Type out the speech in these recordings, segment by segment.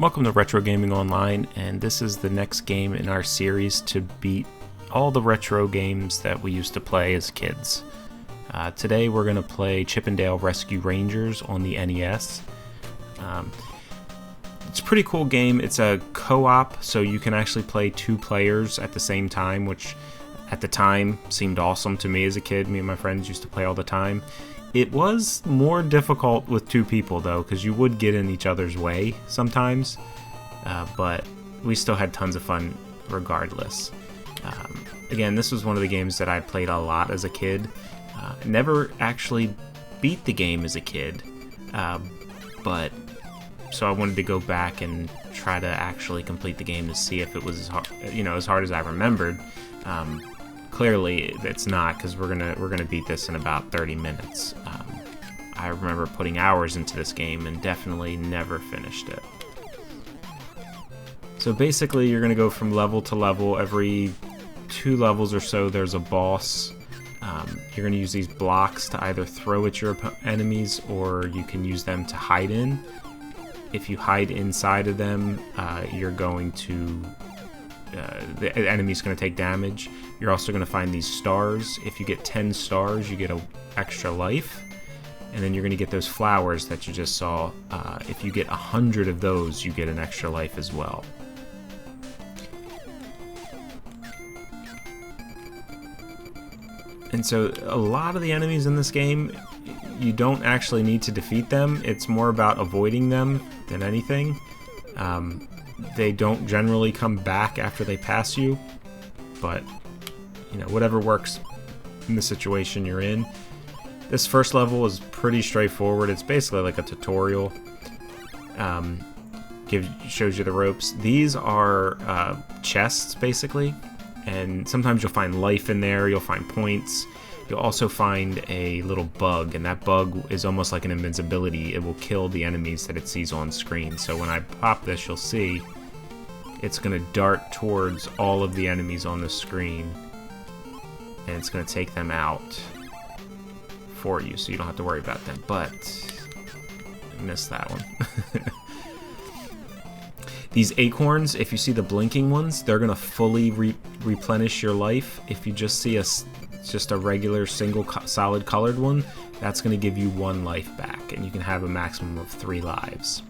Welcome to Retro Gaming Online, and this is the next game in our series to beat all the retro games that we used to play as kids. Today we're going to play Chip 'n Dale Rescue Rangers on the NES. It's a pretty cool game. It's a co-op, so you can actually play two players at the same time, which at the time seemed awesome to me as a kid. Me and my friends used to play all the time. It was more difficult with two people, though, because you would get in each other's way sometimes, but we still had tons of fun regardless. Again, this was one of the games that I played a lot as a kid. Never actually beat the game as a kid, but so I wanted to go back and try to actually complete the game to see if it was as hard as I remembered. Clearly, it's not, because we're gonna beat this in about 30 minutes. I remember putting hours into this game and definitely never finished it. So basically, you're gonna go from level to level. Every 2 levels or so, there's a boss. You're gonna use these blocks to either throw at your enemies, or you can use them to hide in. If you hide inside of them, you're going to the enemy's going to take damage. You're also going to find these stars. If you get 10 stars, you get an extra life. And then you're going to get those flowers that you just saw. If you get 100 of those, you get an extra life as well. And so a lot of the enemies in this game, you don't actually need to defeat them. It's more about avoiding them than anything. They don't generally come back after they pass you, but whatever works in the situation you're in. This first level is pretty straightforward. It's basically like a tutorial. Shows you the ropes. These are chests basically, and sometimes you'll find life in there. You'll find points. You'll also find a little bug, and that bug is almost like an invincibility. It will kill the enemies that it sees on screen. So when I pop this, you'll see it's going to dart towards all of the enemies on the screen, and it's going to take them out for you, so you don't have to worry about them. But I missed that one. These acorns, if you see the blinking ones, they're going to fully replenish your life. If you just see just a regular single solid colored one, that's going to give you 1 life back, and you can have a maximum of 3 lives.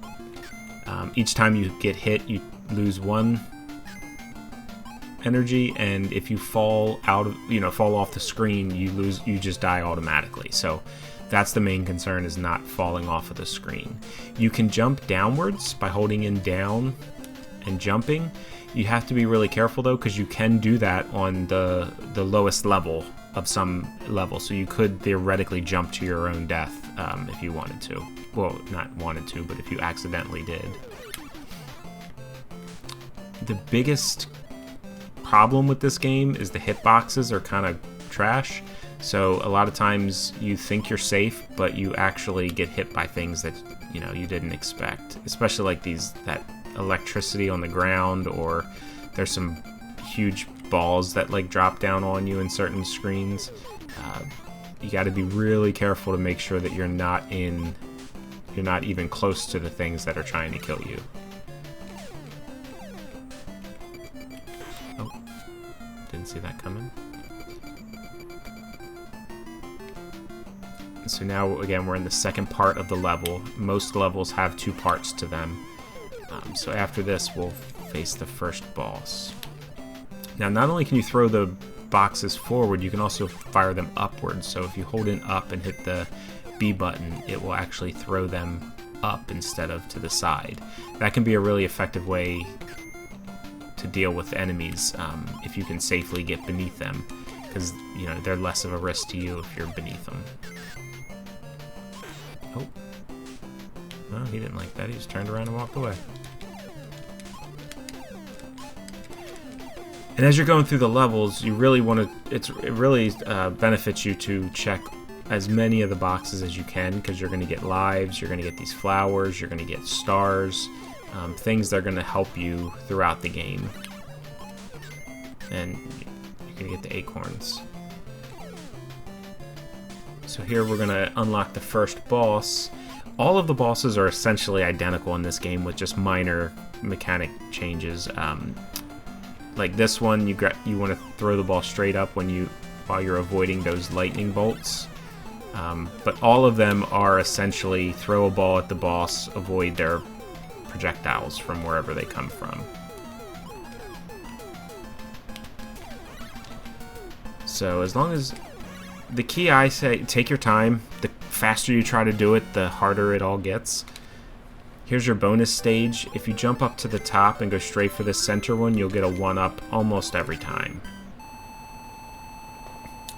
Each time you get hit, you lose 1 energy, and if you fall off the screen, you just die automatically. So that's the main concern, is not falling off of the screen. You can jump downwards by holding in down and jumping. You have to be really careful though, because you can do that on the lowest level of some level. So you could theoretically jump to your own death if you wanted to. Well, not wanted to, but if you accidentally did. The biggest problem with this game is the hitboxes are kind of trash. So a lot of times you think you're safe, but you actually get hit by things that you didn't expect. Especially like that electricity on the ground, or there's some huge balls that like drop down on you in certain screens. You got to be really careful to make sure that you're not even close to the things that are trying to kill you. Oh, didn't see that coming. So now, again, we're in the second part of the level. Most levels have 2 parts to them. So after this, we'll face the first boss. Now, not only can you throw the boxes forward, you can also fire them upwards. So if you hold in up and hit the B button, it will actually throw them up instead of to the side. That can be a really effective way to deal with enemies if you can safely get beneath them, because they're less of a risk to you if you're beneath them. Oh, no, he didn't like that. He just turned around and walked away. And as you're going through the levels, you really want to. It really benefits you to check as many of the boxes as you can, because you're going to get lives, you're going to get these flowers, you're going to get stars, things that are going to help you throughout the game, and you're going to get the acorns. So here we're going to unlock the first boss. All of the bosses are essentially identical in this game with just minor mechanic changes. Like this one, you want to throw the ball straight up while you're avoiding those lightning bolts. But all of them are essentially throw a ball at the boss, avoid their projectiles from wherever they come from. So as long as the key, I say, take your time. The faster you try to do it, the harder it all gets. Here's your bonus stage. If you jump up to the top and go straight for the center one, you'll get a 1-up almost every time.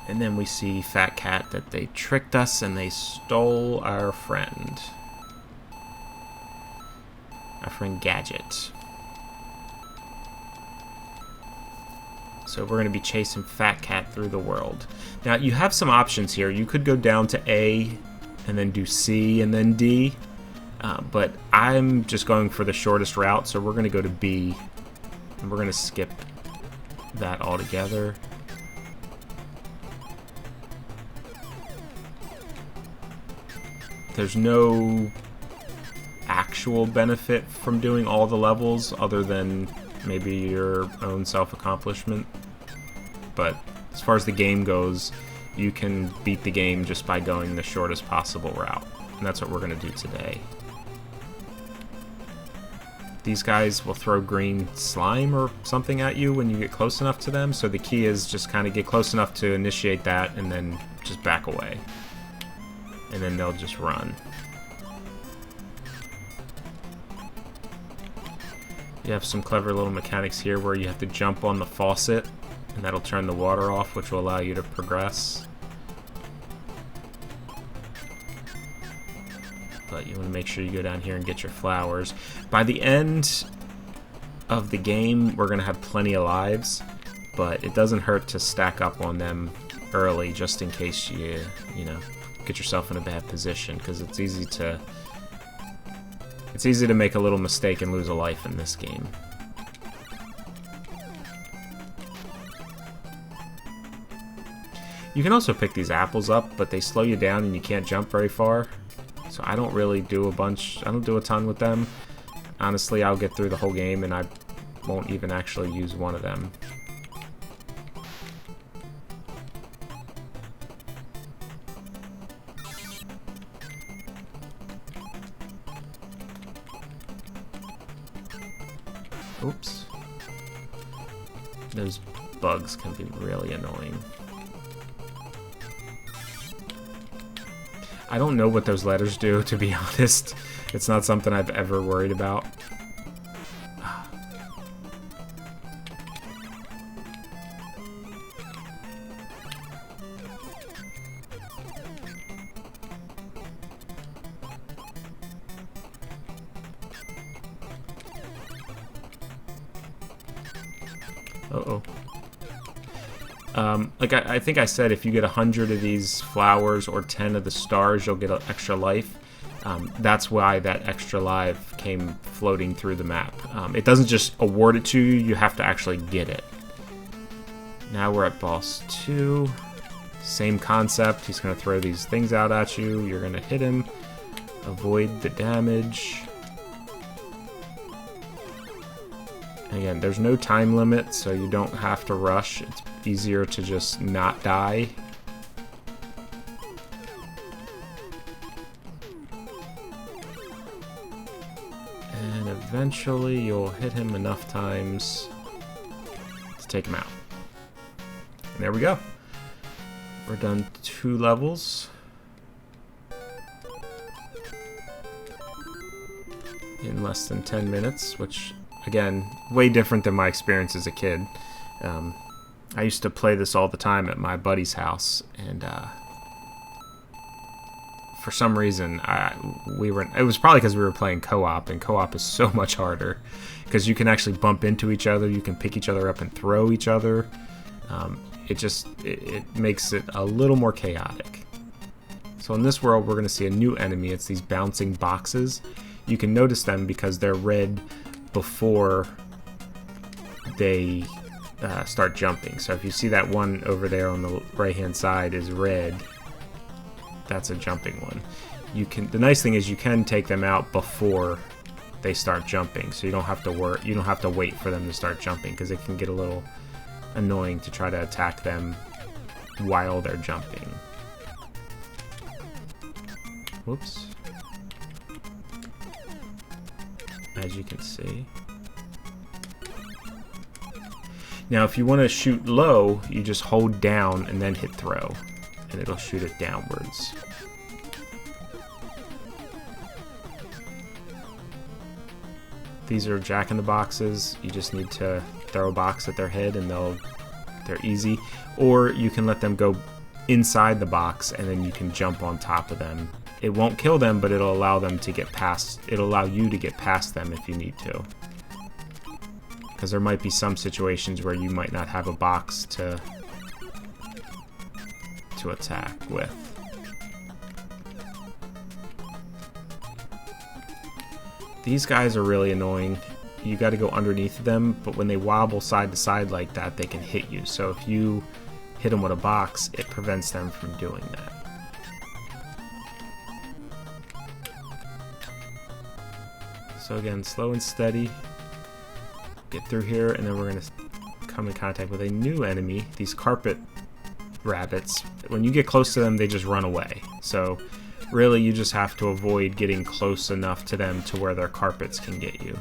And then we see Fat Cat that they tricked us and they stole our friend. Our friend Gadget. So we're going to be chasing Fat Cat through the world. Now, you have some options here. You could go down to A and then do C and then D. But I'm just going for the shortest route, so we're going to go to B. And we're going to skip that altogether. There's no actual benefit from doing all the levels other than maybe your own self-accomplishment. But as far as the game goes, you can beat the game just by going the shortest possible route. And that's what we're going to do today. These guys will throw green slime or something at you when you get close enough to them, so the key is just kind of get close enough to initiate that and then just back away. And then they'll just run. You have some clever little mechanics here where you have to jump on the faucet and that'll turn the water off, which will allow you to progress. But you want to make sure you go down here and get your flowers. By the end of the game, we're going to have plenty of lives, but it doesn't hurt to stack up on them early just in case you get yourself in a bad position, because it's easy to make a little mistake and lose a life in this game. You can also pick these apples up, but they slow you down and you can't jump very far. So I don't really do I don't do a ton with them. Honestly, I'll get through the whole game and I won't even actually use one of them. Oops. Those bugs can be really annoying. I don't know what those letters do, to be honest. It's not something I've ever worried about. Uh-oh. Like I think I said, if you get 100 of these flowers or 10 of the stars, you'll get an extra life. That's why that extra life came floating through the map. It doesn't just award it to you, you have to actually get it. Now we're at boss 2. Same concept. He's going to throw these things out at you. You're going to hit him. Avoid the damage. Again, there's no time limit, so you don't have to rush. It's easier to just not die. And eventually you'll hit him enough times to take him out. And there we go. We're done 2 levels. In less than 10 minutes, which, again, way different than my experience as a kid. I used to play this all the time at my buddy's house, and for some reason, it was probably because we were playing co-op, and co-op is so much harder, because you can actually bump into each other, you can pick each other up and throw each other. It makes it a little more chaotic. So in this world, we're going to see a new enemy. It's these bouncing boxes. You can notice them because they're red before they start jumping. So if you see that one over there on the right hand side is red, that's a jumping one. you can. The nice thing is you can take them out before they start jumping, so you don't have to work. You don't have to wait for them to start jumping, because it can get a little annoying to try to attack them while they're jumping. Whoops. As you can see. Now, if you want to shoot low, you just hold down and then hit throw, and it'll shoot it downwards. These are jack-in-the-boxes. You just need to throw a box at their head and they're easy. Or you can let them go inside the box and then you can jump on top of them. It won't kill them, but it'll allow them to get past. It'll allow you to get past them if you need to. Because there might be some situations where you might not have a box to attack with. These guys are really annoying. You got to go underneath them, but when they wobble side to side like that, they can hit you. So if you hit them with a box, it prevents them from doing that. So again, slow and steady. Get through here, and then we're going to come in contact with a new enemy, these carpet rabbits. When you get close to them, they just run away. So really, you just have to avoid getting close enough to them to where their carpets can get you.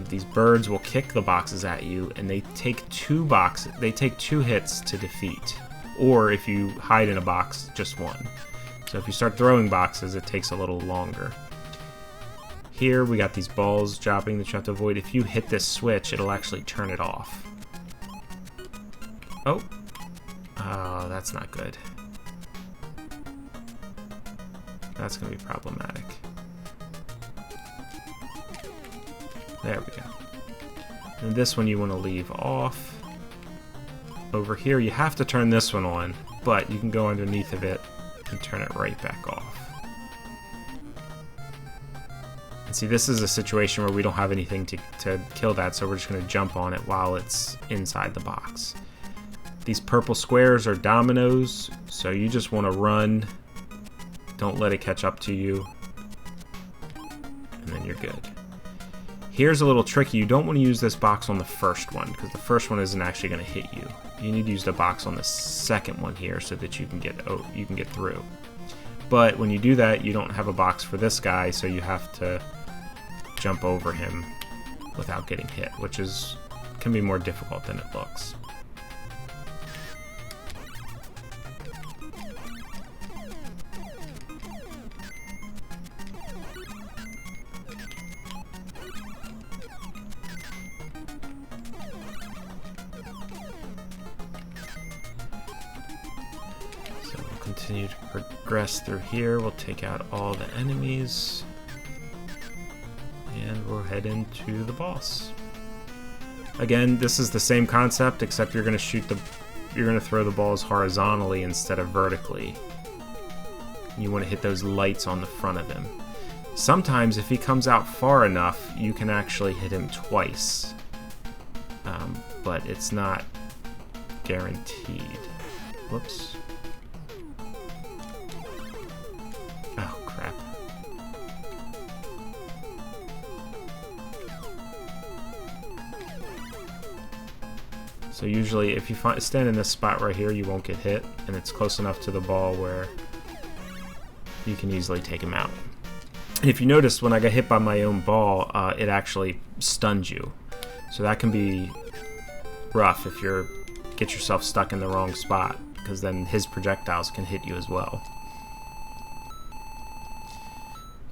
These birds will kick the boxes at you, and they take two hits to defeat. Or if you hide in a box, just one. So if you start throwing boxes, it takes a little longer. Here we got these balls dropping that you have to avoid. If you hit this switch, it'll actually turn it off. Oh, that's not good. That's going to be problematic. There we go. And this one you want to leave off. Over here, you have to turn this one on, but you can go underneath of it and turn it right back off. And see, this is a situation where we don't have anything to kill that, so we're just going to jump on it while it's inside the box. These purple squares are dominoes, so you just want to run. Don't let it catch up to you. And then you're good. Here's a little tricky. You don't want to use this box on the first one, because the first one isn't actually going to hit you. You need to use the box on the second one here so that you can get through. But when you do that, you don't have a box for this guy, so you have to jump over him without getting hit, which can be more difficult than it looks. Continue to progress through here. We'll take out all the enemies and we'll head into the boss. Again, this is the same concept, except you're going to throw the balls horizontally instead of vertically. You want to hit those lights on the front of him. Sometimes if he comes out far enough, you can actually hit him twice, but it's not guaranteed. Whoops. Oh, crap. So usually if you stand in this spot right here, you won't get hit, and it's close enough to the ball where you can easily take him out. And if you notice, when I got hit by my own ball, it actually stuns you. So that can be rough if you get yourself stuck in the wrong spot, because then his projectiles can hit you as well.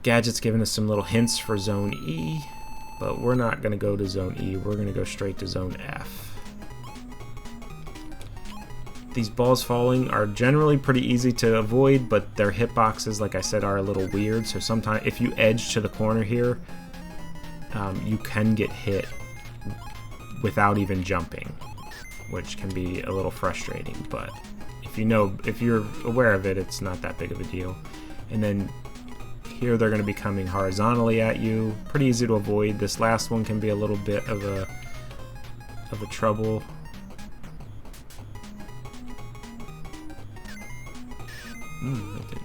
Gadget's giving us some little hints for Zone E, but we're not going to go to Zone E. We're going to go straight to Zone F. These balls falling are generally pretty easy to avoid, but their hitboxes, like I said, are a little weird. So sometimes if you edge to the corner here, you can get hit without even jumping, which can be a little frustrating. But if you're aware of it, it's not that big of a deal. And then here they're going to be coming horizontally at you. Pretty easy to avoid. This last one can be a little bit of a trouble. It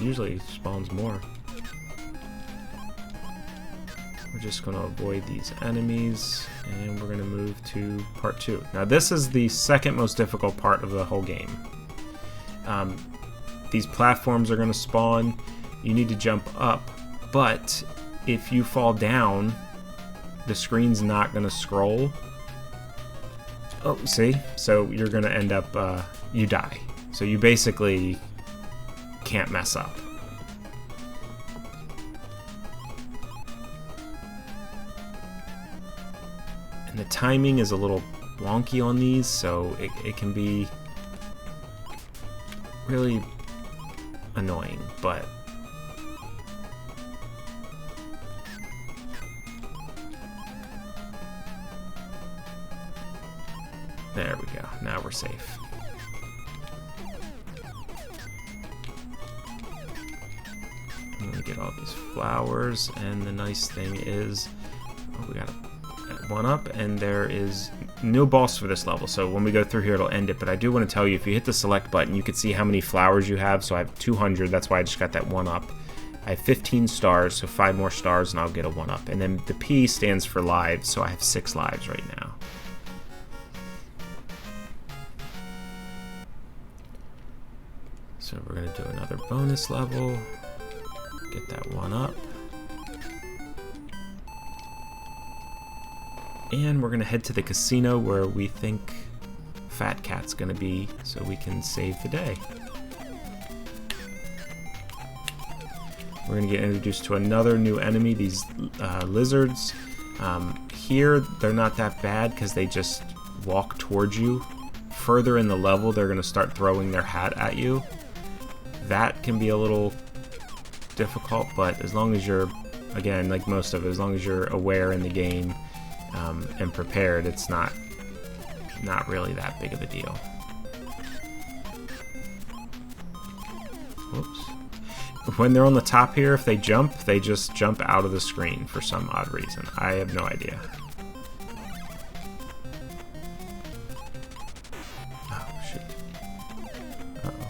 usually spawns more. We're just going to avoid these enemies, and we're going to move to part 2. Now this is the second most difficult part of the whole game. These platforms are going to spawn. You need to jump up, but if you fall down, the screen's not going to scroll. Oh, see? So you're going to end up, you die. So you basically can't mess up. And the timing is a little wonky on these, so it can be really annoying, but there we go. Now we're safe. I'm gonna get all these flowers, and the nice thing is, oh, we got one up, and there is no boss for this level, so when we go through here it'll end it. But I do want to tell you, if you hit the select button, you can see how many flowers you have. So I have 200, that's why I just got that one up. I have 15 stars, so 5 more stars and I'll get a one up. And then the P stands for lives, so I have 6 lives right now. So we're gonna do another bonus level, get that one up. And we're gonna head to the casino where we think Fat Cat's gonna be, so we can save the day. We're gonna get introduced to another new enemy, these lizards. Here, they're not that bad because they just walk towards you. Further in the level, they're gonna start throwing their hat at you. That can be a little difficult, but as long as you're, again, like most of it, as long as you're aware in the game, and prepared, it's not really that big of a deal. Whoops. When they're on the top here, if they jump, they just jump out of the screen for some odd reason. I have no idea. Oh, shoot. Uh-oh.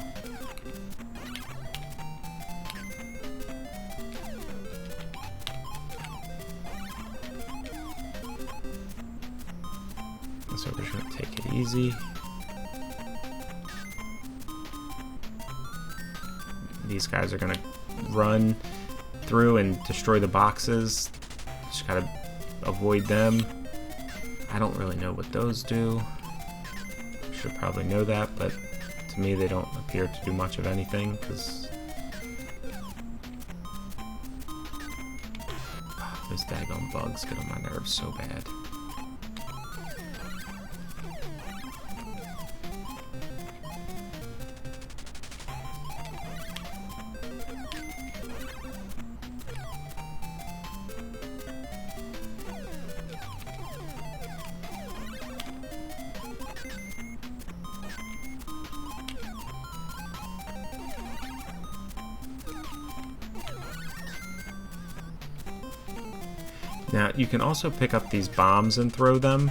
So we're just going to take it easy. These guys are going to run through and destroy the boxes. Just got to avoid them. I don't really know what those do. Should probably know that, but to me they don't appear to do much of anything because those daggone bugs get on my nerves so bad. Now, you can also pick up these bombs and throw them,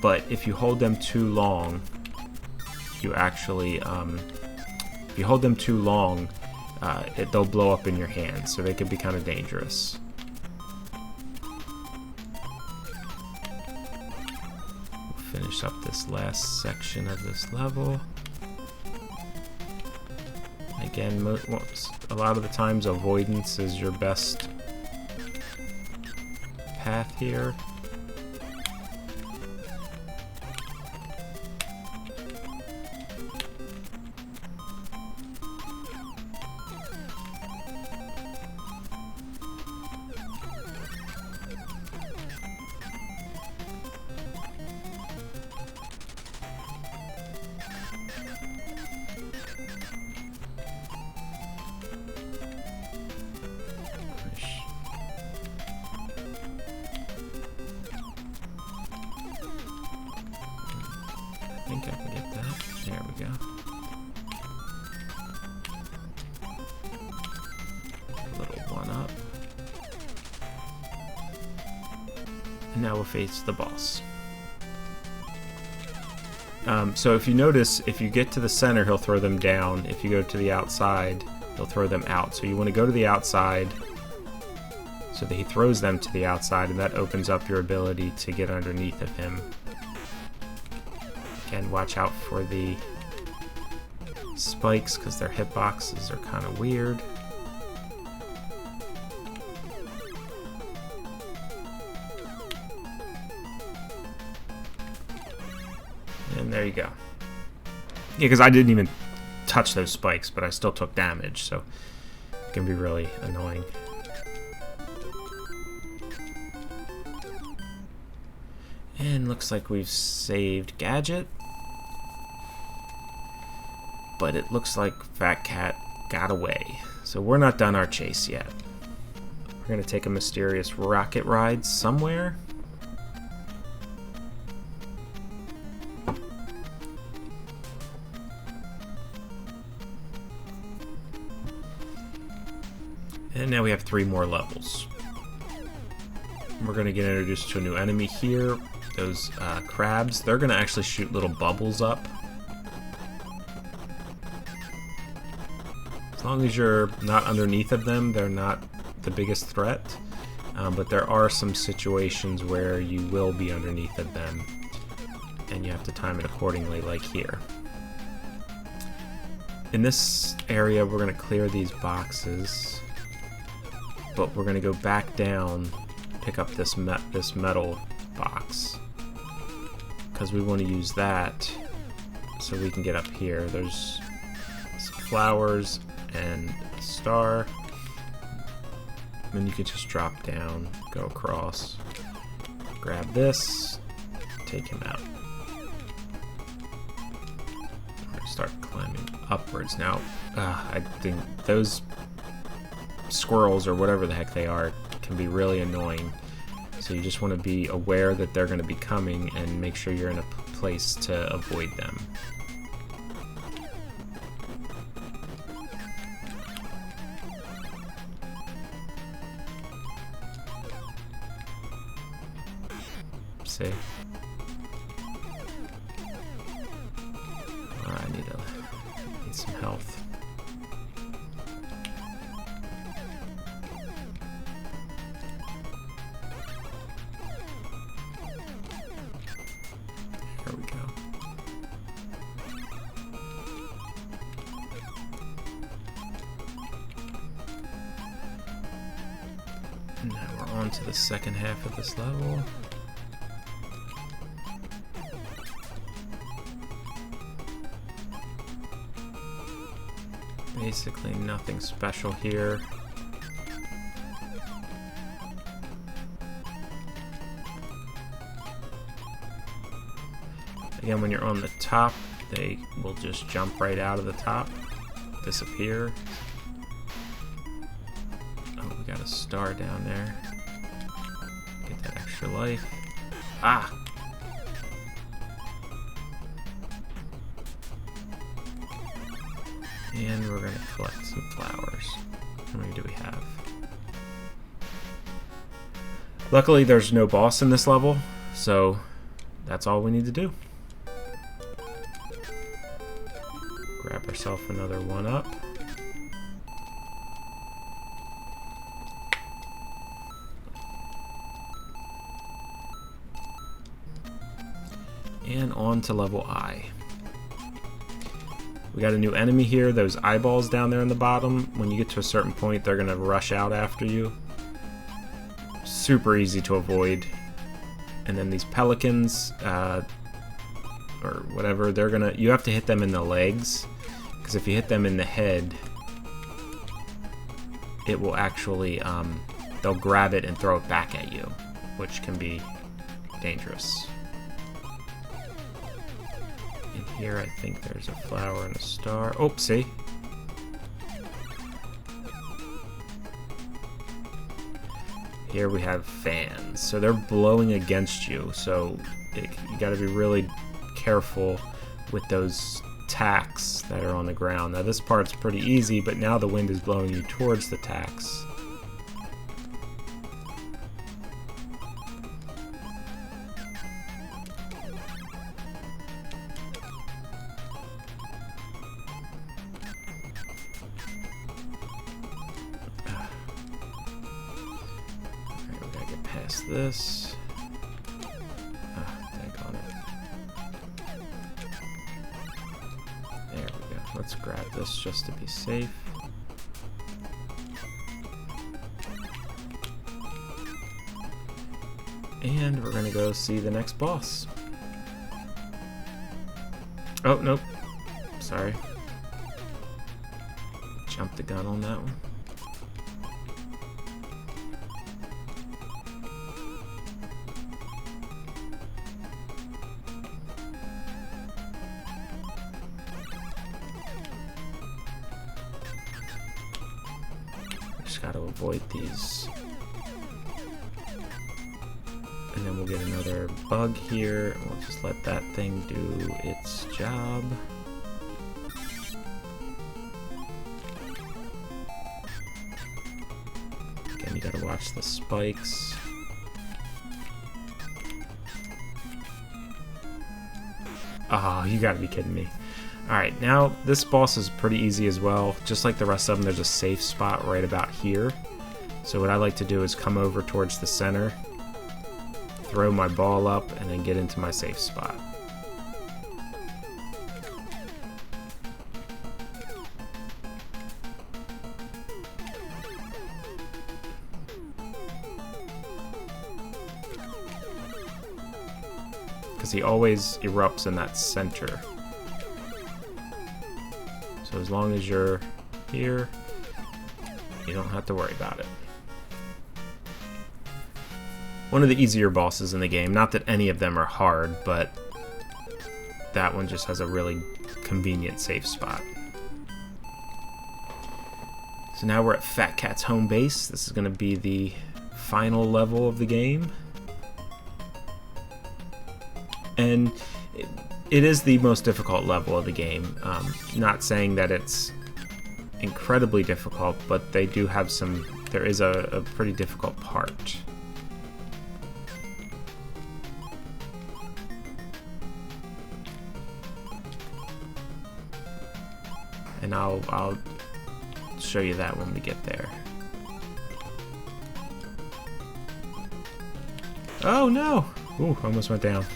but if you hold them too long, you actually, if you hold them too long, they'll blow up in your hand, so they can be kind of dangerous. We'll finish up this last section of this level. Again, a lot of the times avoidance is your best path here. I think I can get that. There we go. A little one up. And now we'll face the boss. So if you notice, if you get to the center, he'll throw them down. If you go to the outside, he'll throw them out. So you want to go to the outside so that he throws them to the outside, and that opens up your ability to get underneath of him. Again, watch out for the spikes because their hitboxes are kind of weird. And there you go. Yeah, because I didn't even touch those spikes, but I still took damage, so it can be really annoying. And looks like we've saved Gadget. But it looks like Fat Cat got away. So we're not done our chase yet. We're going to take a mysterious rocket ride somewhere. And now we have 3 more levels. We're going to get introduced to a new enemy here. Those crabs, they're going to actually shoot little bubbles up. As long as you're not underneath of them, they're not the biggest threat. But there are some situations where you will be underneath of them, and you have to time it accordingly, like here. In this area, we're going to clear these boxes, but we're going to go back down, pick up this metal box, because we want to use that so we can get up here. There's some flowers and a star, and you can just drop down, go across, grab this, take him out. I'm gonna start climbing upwards now. I think those squirrels, or whatever the heck they are, can be really annoying. So you just want to be aware that they're going to be coming and make sure you're in a place to avoid them. See? Alright, I need some health. There we go. And now we're on to the second half of this level. Basically nothing special here. Again, when you're on the top, they will just jump right out of the top, disappear. Oh, we got a star down there. Get that extra life. Ah! And we're going to collect some flowers. How many do we have? Luckily, there's no boss in this level, so that's all we need to do. Grab ourselves another 1-up. And on to level I. We got a new enemy here, those eyeballs down there in the bottom. When you get to a certain point, they're going to rush out after you. Super easy to avoid. And then these pelicans, or whatever, they're going to... You have to hit them in the legs, because if you hit them in the head, it will actually... they'll grab it and throw it back at you, which can be dangerous. Here, I think there's a flower and a star. Oh, see? Here we have fans. So they're blowing against you. So you gotta be really careful with those tacks that are on the ground. Now this part's pretty easy, but now the wind is blowing you towards the tacks. What's this? Thank on it. There we go. Let's grab this just to be safe. And we're gonna go see the next boss. Oh, nope. Sorry. Jumped the gun on that one. Just gotta avoid these. And then we'll get another bug here. We'll just let that thing do its job. Again, you gotta watch the spikes. Oh, you gotta be kidding me. Alright, now this boss is pretty easy as well. Just like the rest of them, there's a safe spot right about here. So what I like to do is come over towards the center, throw my ball up, and then get into my safe spot. Because he always erupts in that center. So as long as you're here, you don't have to worry about it. One of the easier bosses in the game. Not that any of them are hard, but that one just has a really convenient safe spot. So now we're at Fat Cat's home base. This is going to be the final level of the game. And it is the most difficult level of the game. Not saying that it's incredibly difficult, but they do have some... There is a pretty difficult part. And I'll show you that when we get there. Oh no! Ooh, almost went down.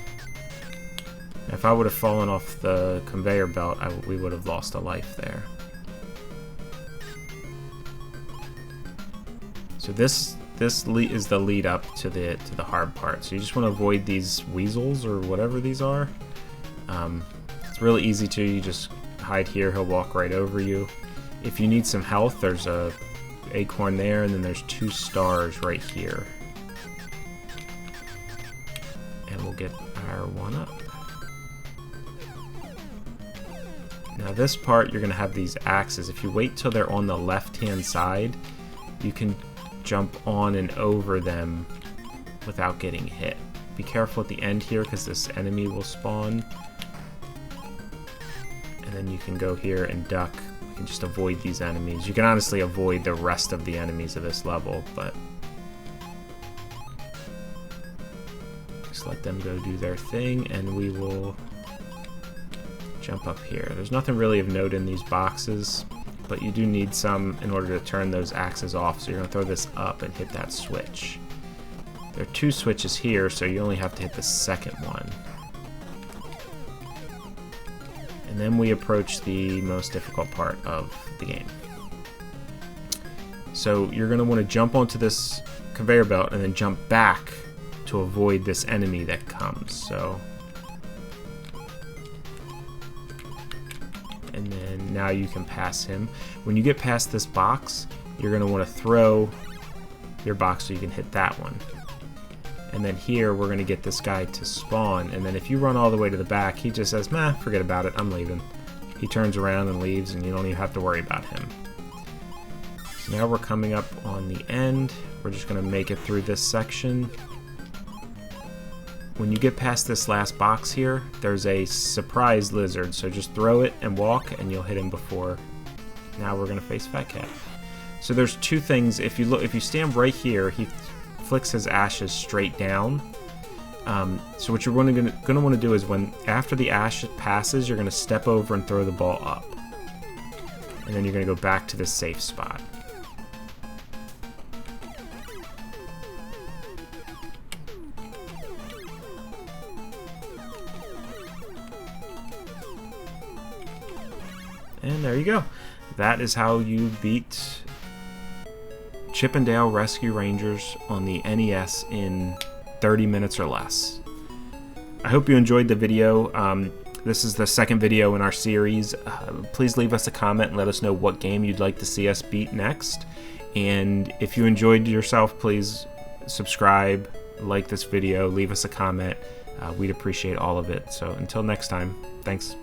If I would have fallen off the conveyor belt, we would have lost a life there. So this is the lead up to the hard part. So you just want to avoid these weasels or whatever these are. It's really easy to. You just hide here. He'll walk right over you. If you need some health, there's a acorn there, and then there's 2 stars right here. And we'll get our 1 up. Now this part, you're going to have these axes. If you wait till they're on the left-hand side, you can jump on and over them without getting hit. Be careful at the end here, because this enemy will spawn. And then you can go here and duck. You can just avoid these enemies. You can honestly avoid the rest of the enemies of this level, but just let them go do their thing, and we will jump up here. There's nothing really of note in these boxes, but you do need some in order to turn those axes off. So you're going to throw this up and hit that switch. There are 2 switches here, so you only have to hit the second one. And then we approach the most difficult part of the game. So you're going to want to jump onto this conveyor belt and then jump back to avoid this enemy that comes. So, and then now you can pass him. When you get past this box, you're going to want to throw your box so you can hit that one. And then here we're going to get this guy to spawn, and then if you run all the way to the back, he just says, "Meh, forget about it, I'm leaving." He turns around and leaves, and you don't even have to worry about him. So now we're coming up on the end. We're just going to make it through this section. When you get past this last box here, there's a surprise lizard, so just throw it and walk, and you'll hit him before. Now we're going to face Fat Cat. So there's 2 things. If you stand right here, he flicks his ashes straight down. So what you're going to want to do is after the ash passes, you're going to step over and throw the ball up. And then you're going to go back to the safe spot. And there you go. That is how you beat Chip 'n Dale Rescue Rangers on the NES in 30 minutes or less. I hope you enjoyed the video. This is the second video in our series. Please leave us a comment and let us know what game you'd like to see us beat next. And if you enjoyed yourself, please subscribe, like this video, leave us a comment. We'd appreciate all of it. So until next time, thanks.